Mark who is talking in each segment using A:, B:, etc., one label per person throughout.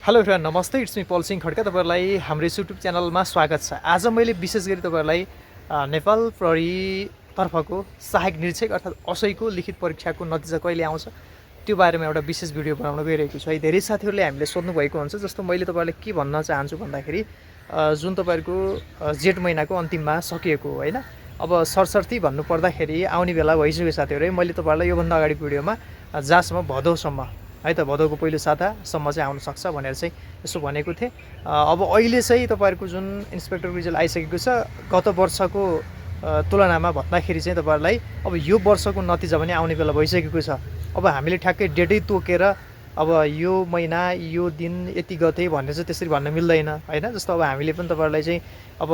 A: Hello everyone, नमस्ते। It's me पल सिंह खड्का। तपाईहरुलाई हाम्रो युट्युब च्यानलमा स्वागत छ। आज मैले विशेष गरी तपाईहरुलाई नेपाल प्रहरी तर्फको सहायक निरीक्षक अर्थात् असैको लिखित परीक्षाको नतिजा कहिले आउँछ त्यो बारेमा एउटा विशेष भिडियो बनाउन गइरहेको छु है। धेरै साथीहरूले हामीले सोध्नु भएको हुन्छ, जस्तो मैले तपाईहरुलाई के भन्न चाहन्छु भन्दाखेरि जुन तपाईहरुको जेठ महिनाको अन्तिममा सकिएको हो हैन। अब सरसर्ती भन्नु पर्दाखेरि आउने बेला भइसक्यो साथीहरु है। मैले तपाईहरुलाई योभन्दा अगाडिको भिडियोमा जहाँसम्म भदौसम्म है त भदौको पहिलो सातासम्म चाहिँ आउन सक्छ भनेर चाहिँ यसो भनेको थिएँ। अब अहिले चाहिँ तपाईहरुको जुन इन्सपेक्टर रिजल्ट आइसकेको छ, गत वर्षको तुलनामा भन्दाखेरि चाहिँ तपाईहरुलाई अब यो वर्षको नतिजा पनि आउने बेला भइसकेको छ। अब हामीले ठ्याक्कै डेटै तोकेर अब यो महिना यो दिन यति गते भनेर चाहिँ त्यसरी भन्न मिल्दैन हैन। जस्तो अब हामीले पनि तपाईहरुलाई चाहिँ अब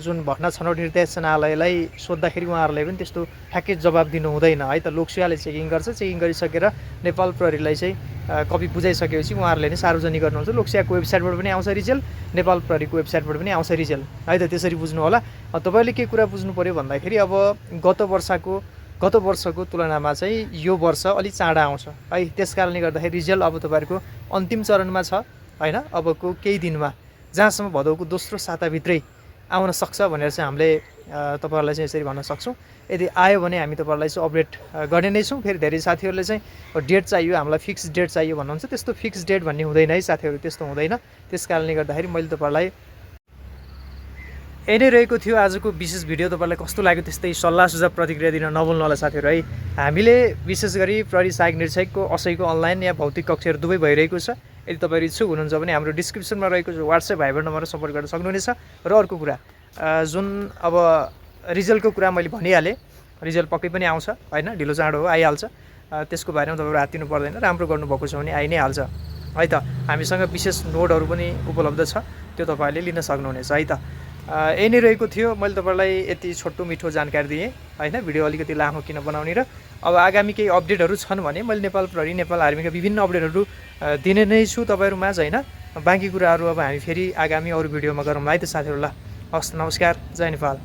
A: जुन भर्ना छनौट निर्देशनालयलाई सोद्धाखेरि उहाँहरुले पनि त्यस्तो ठ्याक्कै जवाब दिनु हुँदैन है त। लोकसेवाले चेकिङ गर्छ, चेकिङ गरिसकेर नेपाल प्रहरीलाई चाहिँ कपी बुझाइसकेपछि उहाँहरुले नै सार्वजनिक गर्नुहुन्छ। लोकसेवाको वेबसाइटबाट पनि आउँछ रिजल्ट, नेपाल प्रहरीको वेबसाइटबाट पनि आउँछ रिजल्ट है त। त्यसरी बुझ्नु होला। तपाईले के कुरा बुझ्नु पर्यो भन्दाखेरि अब गत वर्षको तुलनामा चाहिँ यो वर्ष अलि चाँडा आउँछ है। त्यसकारणले गर्दाखेरि रिजल्ट अब तपाईहरुको अन्तिम चरणमा छ हैन। अबको केही दिनमा जहाँसम्म भदौको दोस्रो साताभित्रै आउन सक्छ भनेर चाहिँ हामीले तपाईहरुलाई चाहिँ यसरी भन्न सक्छौँ। यदि आयो भने हामी तपाईहरुलाई चाहिँ अपडेट गर्ने नै छौँ। फेरि धेरै साथीहरूले चाहिँ डेट चाहियो, हामीलाई फिक्स डेट चाहियो भन्नुहुन्छ। त्यस्तो फिक्स डेट भन्ने हुँदैन है साथीहरु, त्यस्तो हुँदैन। त्यसकारणले गर्दाखेरि मैले तपाईहरुलाई यही नै रहेको थियो आजको विशेष भिडियो। तपाईहरुलाई कस्तो लाग्यो त्यस्तै सल्लाह सुझाव प्रतिक्रिया दिन नभुल्नु होला साथीहरु है। हामीले विशेष गरी प्रहरी सहायक निरीक्षकको असैको अनलाइन या भौतिक कक्षाहरू दुवै भइरहेको छ। यदि तपाईहरु इच्छुक हुनुहुन्छ भने हाम्रो डिस्क्रिप्सनमा रहेको WhatsApp भाइबर नम्बरमा सम्पर्क गर्न सक्नुहुनेछ। र अर्को कुरा जुन अब रिजल्टको कुरा मैले भनिहालेँ, रिजल्ट पक्कै पनि आउँछ हैन, ढिलो चाँडो हो आइहाल्छ। त्यसको बारेमा तपाईहरु हात्तिनु पर्दैन। राम्रो गर्नुभएको छ भने आइ नै हाल्छ है त। हामीसँग विशेष नोटहरू पनि उपलब्ध छ, त्यो तपाईहरुले लिन सक्नुहुनेछ है त। यही नै रहेको थियो। मैले तपाईहरुलाई यति छोटो मिठो जानकारी दिएँ हैन। भिडियो अलिकति लामो किन बनाउने र अब आगामी केही अपडेटहरू छन् भने मैले नेपाल प्रहरी, नेपाल आर्मीका विभिन्न अपडेटहरू दिने नै छु तपाईहरुमाझ हैन। बाँकी कुराहरू अब हामी फेरि आगामी अरू भिडियोमा गरौँला है त साथीहरु। ल हस्, नमस्कार, जय नेपाल।